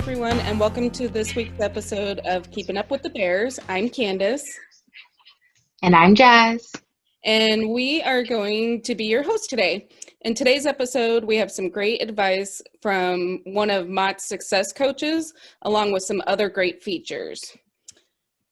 everyone, and welcome to this week's episode of Keeping Up with the Bears. I'm Candace. And I'm Jazz. And we are going to be your host today. In today's episode, we have some great advice from one of Mott's success coaches, along with some other great features.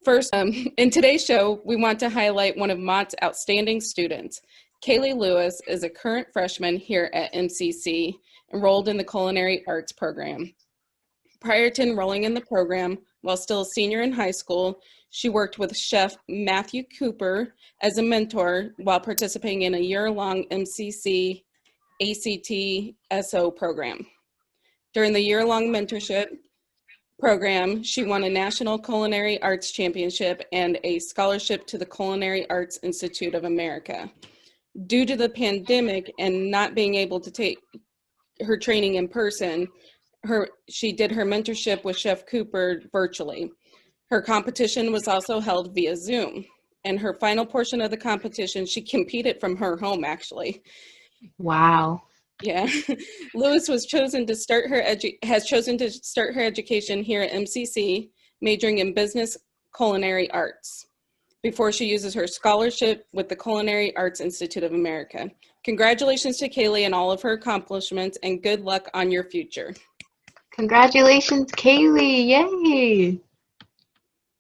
First, in today's show, we want to highlight one of Mott's outstanding students. Kaylee Lewis is a current freshman here at MCC, enrolled in the Culinary Arts program. Prior to enrolling in the program, while still a senior in high school, she worked with Chef Matthew Cooper as a mentor while participating in a year-long MCC ACT SO program. During the year-long mentorship program, she won a National Culinary Arts Championship and a scholarship to the Culinary Arts Institute of America. Due to the pandemic and not being able to take her training in person, she did her mentorship with Chef Cooper virtually. Her competition was also held via Zoom. And her final portion of the competition, she competed from her home, actually. Wow. Yeah. Lewis has chosen to start her education here at MCC, majoring in business culinary arts, before she uses her scholarship with the Culinary Arts Institute of America. Congratulations to Kaylee and all of her accomplishments, and good luck on your future. Congratulations, Kaylee. Yay.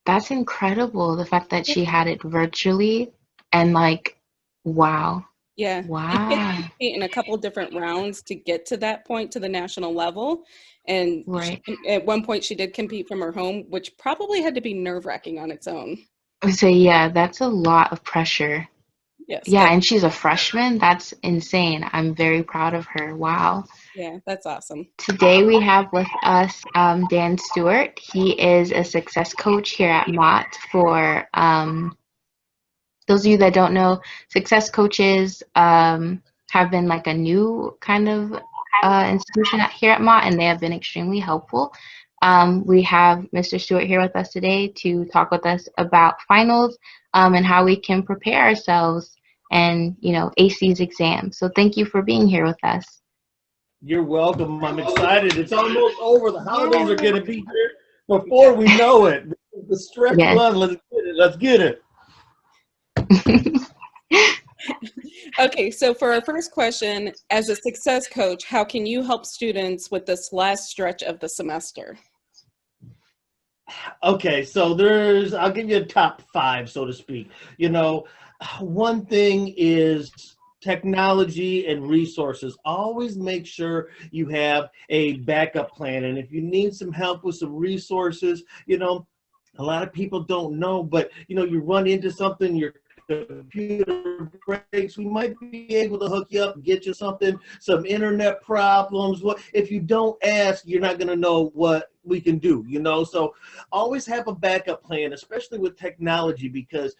That's incredible. The fact that she had it virtually and wow. Yeah. Wow. She did compete in a couple different rounds to get to that point, to the national level. And right. At one point she did compete from her home, which probably had to be nerve-wracking on its own. So yeah, that's a lot of pressure. Yes. Yeah, and she's a freshman. That's insane. I'm very proud of her. Wow. Yeah, that's awesome. Today we have with us Dan Stewart. He is a success coach here at Mott. For those of you that don't know, success coaches have been like a new kind of institution here at Mott, and they have been extremely helpful. We have Mr. Stewart here with us today to talk with us about finals and how we can prepare ourselves and, AC's exam. So thank you for being here with us. You're welcome. I'm excited. It's almost over. The holidays are going to be here before we know it. The stretch run. Let's get it. Okay, so for our first question, as a success coach, how can you help students with this last stretch of the semester? Okay, so I'll give you a top 5, so to speak. One thing is technology and resources. Always make sure you have a backup plan. And if you need some help with some resources, a lot of people don't know, but you run into something, your computer breaks, we might be able to hook you up and get you some internet problems. Well, if you don't ask, you're not going to know what we can do, so always have a backup plan, especially with technology, because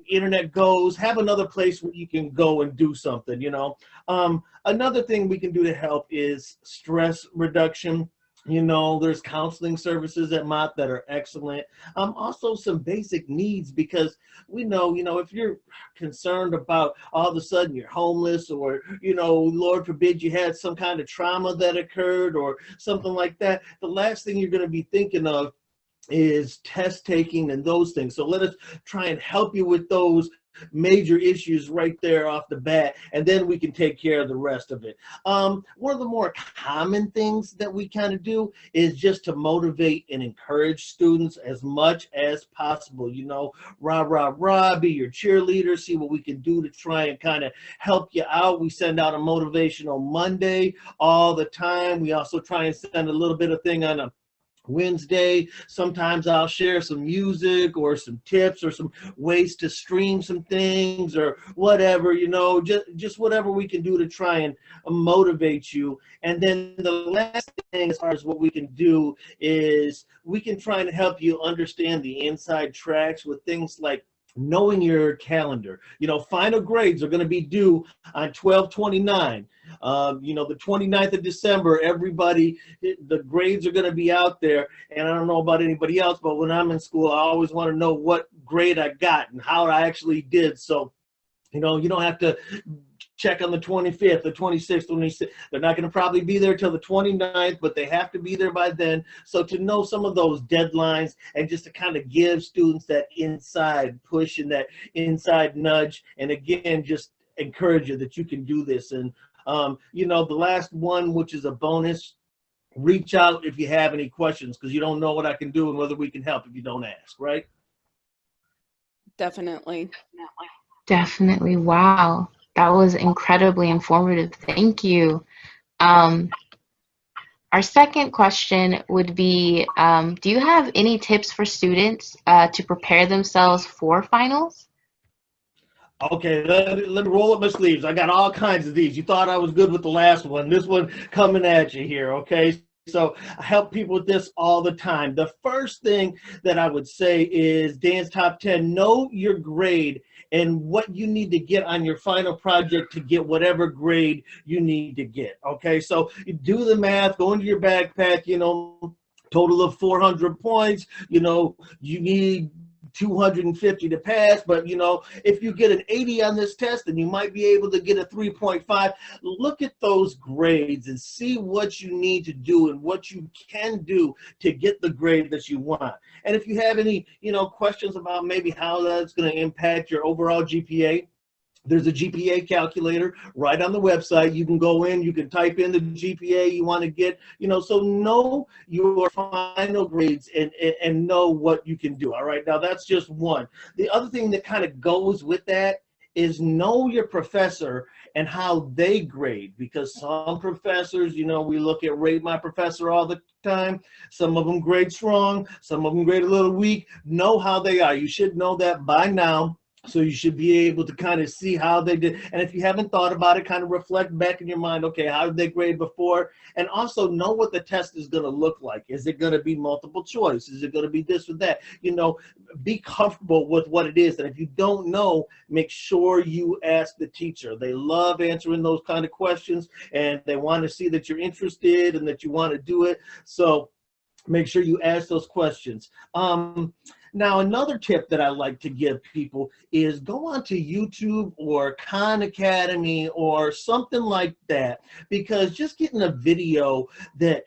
internet goes, have another place where you can go and do something. Another thing we can do to help is stress reduction. There's counseling services at Mott that are excellent. Also some basic needs, because we know, if you're concerned about all of a sudden you're homeless, or, Lord forbid you had some kind of trauma that occurred or something like that, the last thing you're going to be thinking of is test taking and those things. So let us try and help you with those major issues right there off the bat, and then we can take care of the rest of it. One of the more common things that we kind of do is just to motivate and encourage students as much as possible. Rah, rah, rah, be your cheerleader, see what we can do to try and kind of help you out. We send out a motivational Monday all the time. We also try and send a little bit of thing on a Wednesday. Sometimes I'll share some music or some tips or some ways to stream some things or whatever, just whatever we can do to try and motivate you. And then the last thing, as far as what we can do, is we can try and help you understand the inside tracks with things like knowing your calendar. Final grades are going to be due on 12/29. The 29th of December, everybody, the grades are going to be out there. And I don't know about anybody else, but when I'm in school, I always want to know what grade I got and how I actually did. So, you don't have to check on the 25th, the 26th, 26th. They're not going to probably be there till the 29th, but they have to be there by then. So to know some of those deadlines and just to kind of give students that inside push and that inside nudge, and again, just encourage you that you can do this. And you know, the last one, which is a bonus, reach out if you have any questions, because you don't know what I can do and whether we can help if you don't ask, right? Definitely. Definitely. Wow. That was incredibly informative. Thank you. Our second question would be, do you have any tips for students to prepare themselves for finals? Okay, let me roll up my sleeves. I got all kinds of these. You thought I was good with the last one. This one coming at you here, okay? So I help people with this all the time. The first thing that I would say is Dan's Top 10, know your grade and what you need to get on your final project to get whatever grade you need to get, okay? So you do the math, go into your backpack, you know, total of 400 points, you know, you need 250 to pass, but you know, if you get an 80 on this test, then you might be able to get a 3.5. Look at those grades and see what you need to do and what you can do to get the grade that you want. And if you have any, you know, questions about maybe how that's going to impact your overall GPA, there's a GPA calculator right on the website. You can go in, you can type in the GPA you want to get, you know, so know your final grades and know what you can do. All right, now that's just one. The other thing that kind of goes with that is know your professor and how they grade, because some professors, you know, we look at Rate My Professor all the time. Some of them grade strong, some of them grade a little weak. Know how they are. You should know that by now. So you should be able to kind of see how they did. And if you haven't thought about it, kind of reflect back in your mind, okay, how did they grade before? And also know what the test is going to look like. Is it going to be multiple choice? Is it going to be this or that? You know, be comfortable with what it is. And if you don't know, make sure you ask the teacher. They love answering those kind of questions, and they want to see that you're interested and that you want to do it. So make sure you ask those questions. Now, another tip that I like to give people is go onto YouTube or Khan Academy or something like that, because just getting a video that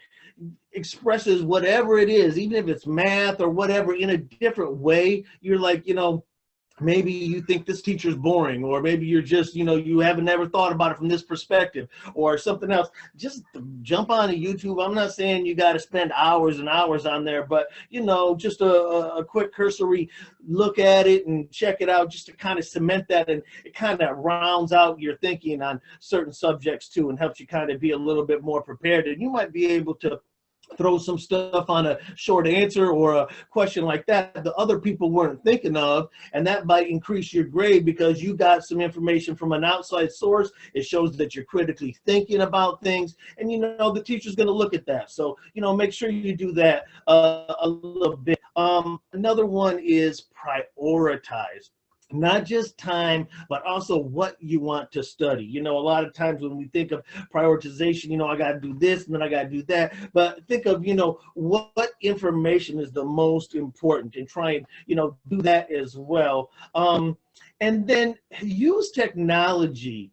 expresses whatever it is, even if it's math or whatever, in a different way, you're like, you know, maybe you think this teacher's boring, or maybe you're just, you know, you haven't ever thought about it from this perspective or something else. Just jump on YouTube. I'm not saying you got to spend hours and hours on there, but, you know, just a quick cursory look at it and check it out just to kind of cement that, and it kind of rounds out your thinking on certain subjects too and helps you kind of be a little bit more prepared. And you might be able to throw some stuff on a short answer or a question like that the other people weren't thinking of, and that might increase your grade because you got some information from an outside source. It shows that you're critically thinking about things, and you know the teacher's going to look at that. So, you know, make sure you do that a little bit. Another one is prioritize. Not just time, but also what you want to study. You know, a lot of times when we think of prioritization, you know, I got to do this and then I got to do that. But think of, you know, what information is the most important, and try and, you know, do that as well. And then use technology.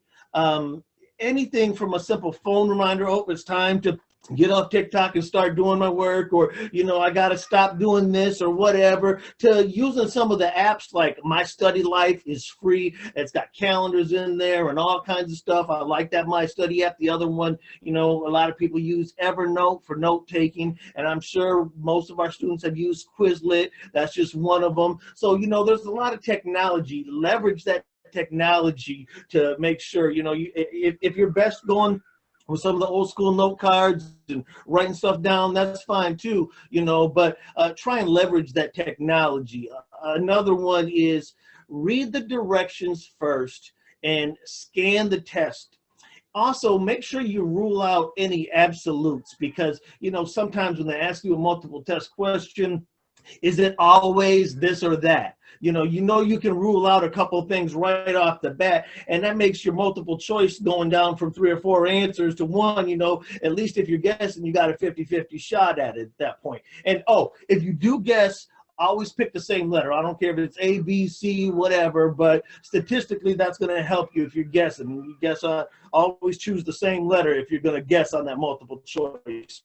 Anything from a simple phone reminder, oh, it's time to get off TikTok and start doing my work, or, you know, I got to stop doing this or whatever, to using some of the apps like My Study Life is free. It's got calendars in there and all kinds of stuff. I like that My Study app. The other one, you know, a lot of people use Evernote for note taking, and I'm sure most of our students have used Quizlet. That's just one of them. So, you know, there's a lot of technology. Leverage that technology to make sure, you know, if you're best going with some of the old school note cards and writing stuff down, that's fine too, you know, but try and leverage that technology. Another one is read the directions first and scan the test. Also, make sure you rule out any absolutes, because, you know, sometimes when they ask you a multiple test question, is it always this or that? You know you can rule out a couple of things right off the bat, and that makes your multiple choice going down from 3 or 4 answers to 1. You know, at least if you're guessing, you got a 50-50 shot at it at that point. And oh, if you do guess always pick the same letter. I don't care if it's A, B, C, whatever, but statistically that's going to help you if you're guessing. You guess always choose the same letter if you're going to guess on that multiple choice.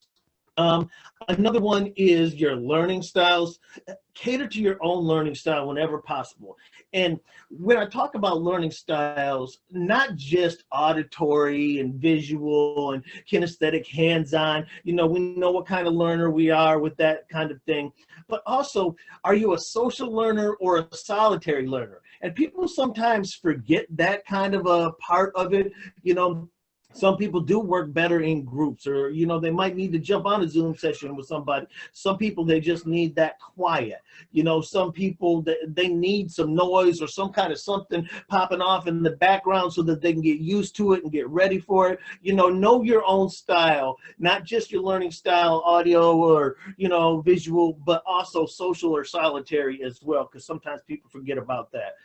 Another one is your learning styles. Cater to your own learning style whenever possible. And when I talk about learning styles, not just auditory and visual and kinesthetic, hands-on, we know what kind of learner we are with that kind of thing, but also, are you a social learner or a solitary learner? And people sometimes forget that kind of a part of it. Some people do work better in groups, or they might need to jump on a Zoom session with somebody. Some people, they just need that quiet. Some people, they need some noise or some kind of something popping off in the background so that they can get used to it and get ready for it. Know your own style, not just your learning style, audio or visual, but also social or solitary as well, because sometimes people forget about that.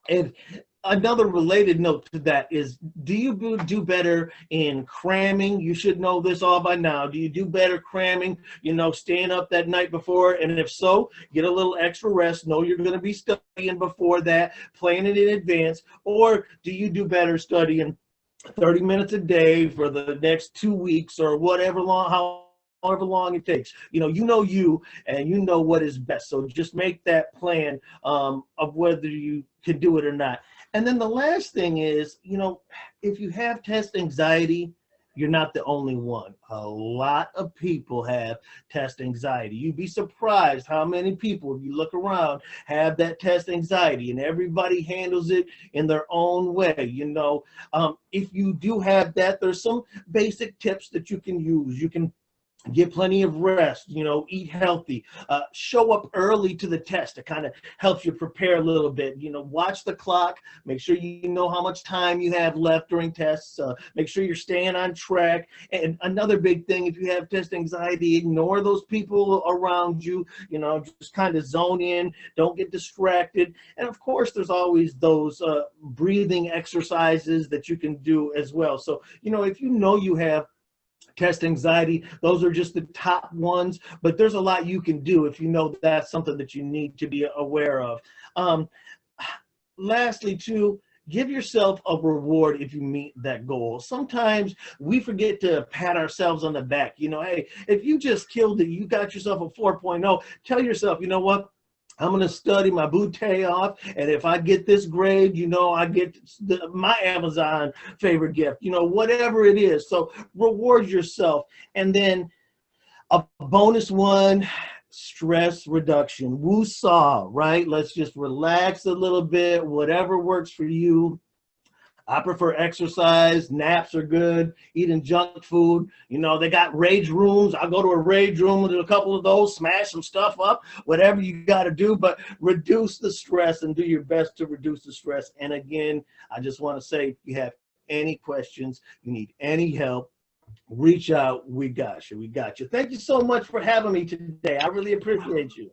And another related note to that is, do you do better in cramming? You should know this all by now. Do you do better cramming, staying up that night before? And if so, get a little extra rest. Know you're going to be studying before that, plan it in advance. Or do you do better studying 30 minutes a day for the next 2 weeks or however long it takes? You and you know what is best. So just make that plan of whether you can do it or not. And then the last thing is, if you have test anxiety, you're not the only one. A lot of people have test anxiety. You'd be surprised how many people, if you look around, have that test anxiety, and everybody handles it in their own way. If you do have that, there's some basic tips that you can use. You can get plenty of rest, eat healthy, show up early to the test. It kind of helps you prepare a little bit. Watch the clock, make sure you know how much time you have left during tests, make sure you're staying on track. And another big thing, if you have test anxiety, ignore those people around you, just kind of zone in, don't get distracted. And of course, there's always those breathing exercises that you can do as well. So, if you have test anxiety, those are just the top ones, but there's a lot you can do if that's something that you need to be aware of. Lastly, too, give yourself a reward if you meet that goal. Sometimes we forget to pat ourselves on the back. Hey, if you just killed it, you got yourself a 4.0, tell yourself, you know what? I'm going to study my bootay off, and if I get this grade, I get my Amazon favorite gift, whatever it is. So reward yourself. And then a bonus one, stress reduction. Woo-saw, right? Let's just relax a little bit, whatever works for you. I prefer exercise. Naps are good. Eating junk food. They got rage rooms. I'll go to a rage room and do a couple of those, smash some stuff up, whatever you got to do, but reduce the stress and do your best to reduce the stress. And again, I just want to say, if you have any questions, you need any help, reach out. We got you. We got you. Thank you so much for having me today. I really appreciate you.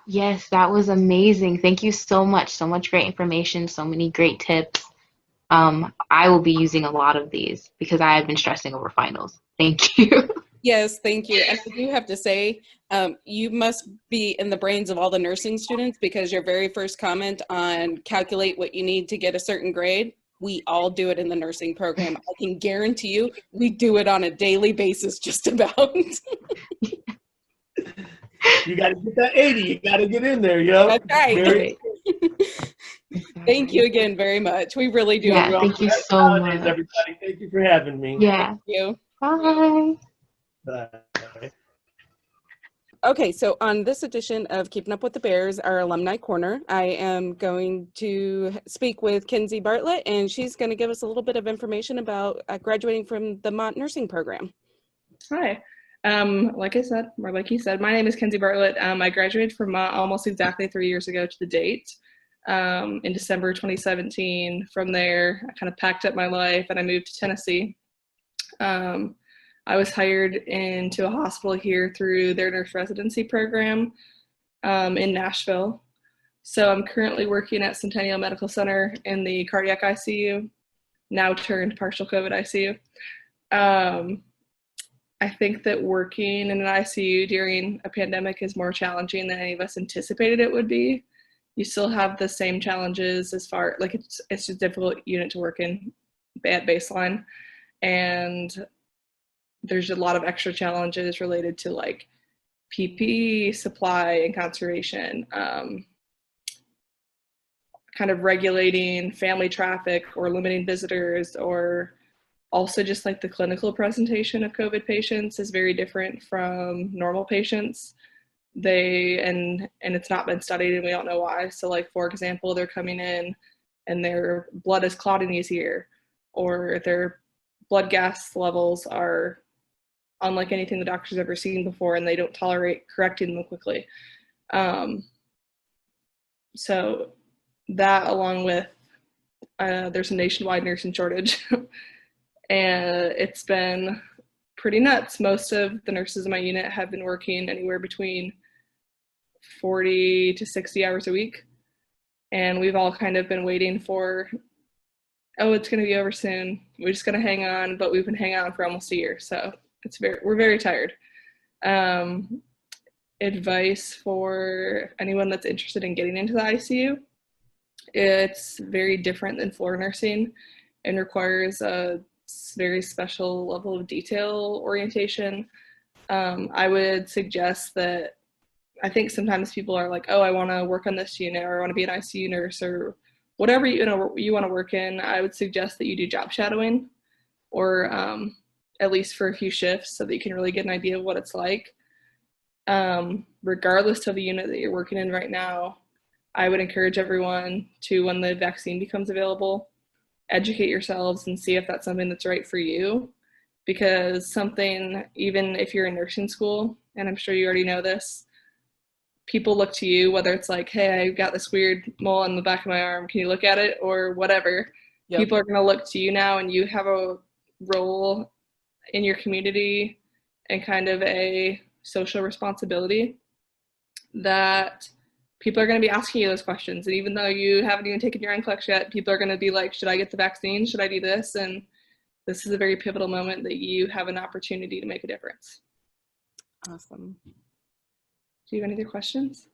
Yes, that was amazing. Thank you so much. So much great information, so many great tips. I will be using a lot of these because I have been stressing over finals. Thank you. Yes, thank you. And I do have to say, you must be in the brains of all the nursing students, because your very first comment on calculate what you need to get a certain grade, we all do it in the nursing program. I can guarantee you, we do it on a daily basis just about. You got to get that 80. You got to get in there, yo. That's right. Thank you again very much. We really do. Yeah, thank you so much. Everybody, thank you for having me. Yeah. Thank you. Bye. Bye. Okay, so on this edition of Keeping Up with the Bears, our alumni corner, I am going to speak with Kenzie Bartlett, and she's going to give us a little bit of information about graduating from the Mott nursing program. Hi. Like you said, my name is Kenzie Bartlett. I graduated from Mott almost exactly 3 years ago to the date, in December 2017. From there, I kind of packed up my life and I moved to Tennessee. I was hired into a hospital here through their nurse residency program in Nashville. So I'm currently working at Centennial Medical Center in the cardiac ICU, now turned partial COVID ICU. I think that working in an ICU during a pandemic is more challenging than any of us anticipated it would be. You still have the same challenges as far, like it's just a difficult unit to work in at baseline. And there's a lot of extra challenges related to like PPE supply and conservation, kind of regulating family traffic or limiting visitors, or also just like the clinical presentation of COVID patients is very different from normal patients. And it's not been studied and we don't know why. So like, for example, they're coming in and their blood is clotting easier, or their blood gas levels are unlike anything the doctor's ever seen before, and they don't tolerate correcting them quickly. So that, along with there's a nationwide nursing shortage, and it's been pretty nuts. Most of the nurses in my unit have been working anywhere between 40 to 60 hours a week, and we've all kind of been waiting for, oh, it's going to be over soon, we're just going to hang on, but we've been hanging on for almost a year, so we're very tired. Advice for anyone that's interested in getting into the ICU: it's very different than floor nursing and requires a very special level of detail orientation. I would suggest that, I think sometimes people are like, oh, I want to work on this unit, or I want to be an ICU nurse, or whatever you want to work in. I would suggest that you do job shadowing, or at least for a few shifts, so that you can really get an idea of what it's like. Regardless of the unit that you're working in right now, I would encourage everyone to, when the vaccine becomes available, educate yourselves and see if that's something that's right for you. Because something, even if you're in nursing school, and I'm sure you already know this, people look to you, whether it's like, hey, I got this weird mole on the back of my arm, can you look at it, or whatever. Yep. People are going to look to you now, and you have a role in your community and kind of a social responsibility that people are going to be asking you those questions. And even though you haven't even taken your NCLEX yet, people are going to be like, should I get the vaccine? Should I do this? And this is a very pivotal moment that you have an opportunity to make a difference. Awesome. Do you have any other questions?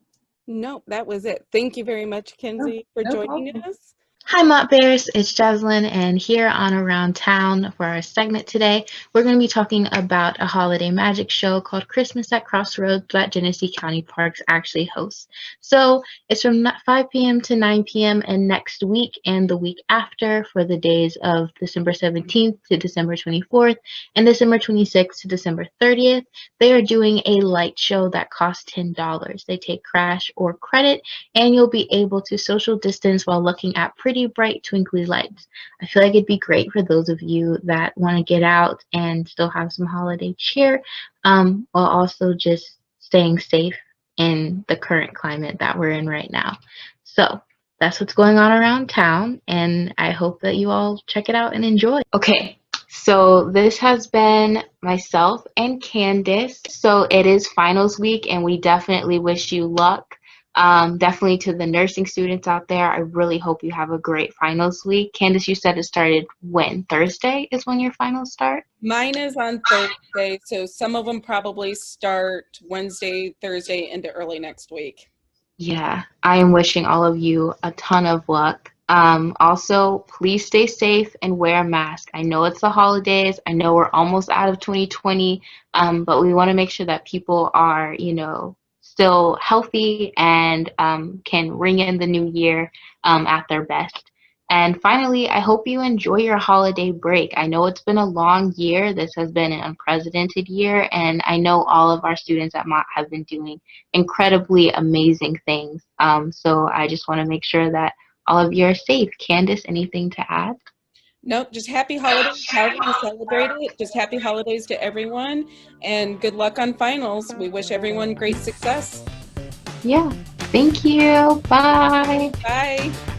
No, that was it. Thank you very much, Kenzie, for joining us. Hi, Mott Bears. It's Jaslyn, and here on Around Town for our segment today, we're going to be talking about a holiday magic show called Christmas at Crossroads that Genesee County Parks actually hosts. So it's from 5 p.m. to 9 p.m. and next week and the week after for the days of December 17th to December 24th and December 26th to December 30th. They are doing a light show that costs $10. They take cash or credit, and you'll be able to social distance while looking at pretty bright twinkly lights. I feel like it'd be great for those of you that want to get out and still have some holiday cheer, while also just staying safe in the current climate that we're in right now. So that's what's going on around town, and I hope that you all check it out and enjoy. Okay, so this has been myself and Candace. So it is finals week, and we definitely wish you luck. Definitely to the nursing students out there, I really hope you have a great finals week. Candace, you said it started when? Thursday is when your finals start? Mine is on Thursday, so some of them probably start Wednesday, Thursday, into early next week. Yeah, I am wishing all of you a ton of luck. Also, please stay safe and wear a mask. I know it's the holidays. I know we're almost out of 2020, but we want to make sure that people are, still healthy and can ring in the new year at their best. And finally, I hope you enjoy your holiday break. I know it's been a long year. This has been an unprecedented year, and I know all of our students at Mott have been doing incredibly amazing things. So I just want to make sure that all of you are safe. Candace, anything to add? Nope, just happy holidays. However you celebrate it, just happy holidays to everyone, and good luck on finals. We wish everyone great success. Yeah, thank you. Bye. Bye.